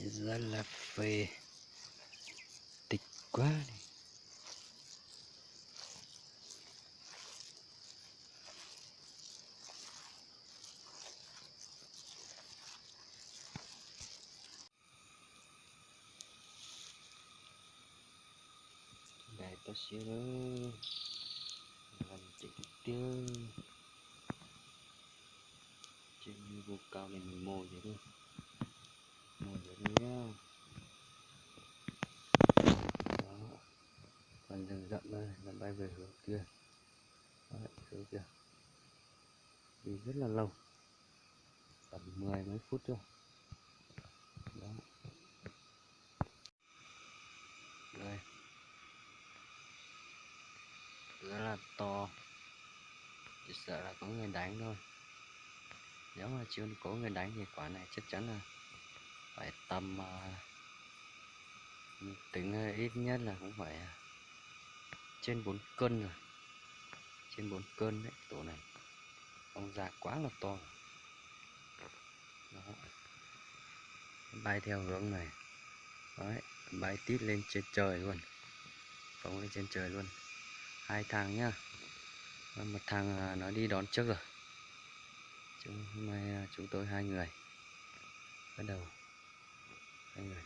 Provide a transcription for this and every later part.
rất là phê, tịch quá này. Đây ta sẽ làm chỉnh tiêu trên vô cao này mình mồi vậy thôi, mồi vậy thôi nhá. Đó, còn rừng rậm đây là bay về hướng kia. Đấy, hướng kia đi rất là lâu, tầm 10 mấy phút rồi. Đó, đây rất là to, chỉ sợ là có người đánh thôi. Nếu mà chưa có người đánh thì quả này chắc chắn là phải tầm tính ít nhất là cũng phải trên 4 cân rồi, trên 4 cân đấy. Tổ này ông già quá là to. Đó, bay theo hướng này. Đấy, bay tít lên trên trời luôn, phóng lên trên trời luôn. Hai thằng nhá, một thằng nó đi đón trước rồi. Hôm nay chúng tôi hai người, bắt đầu hai người.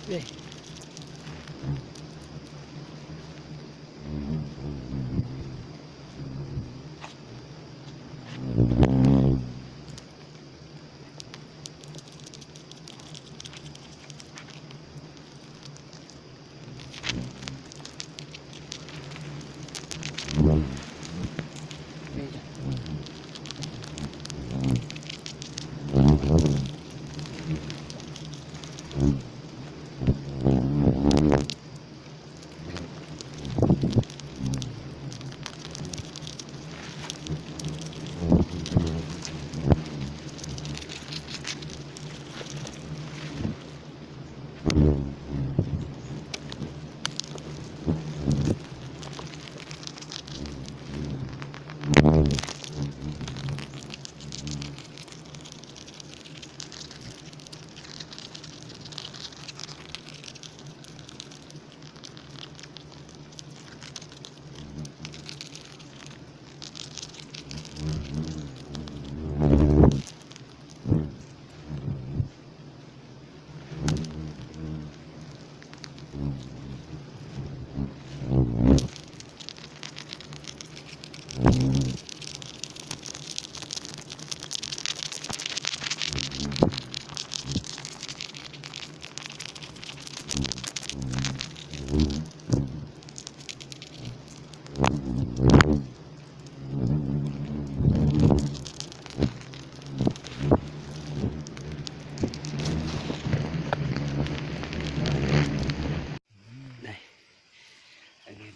Đây.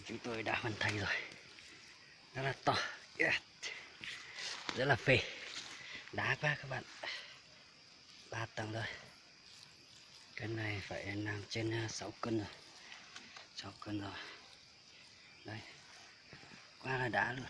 Chúng tôi đã hoàn thành rồi, rất là to, rất là phê, đá quá các bạn, 3 tầng rồi, cái này phải nằm trên 6 cân rồi, 6 cân rồi, đây, quá là đá luôn.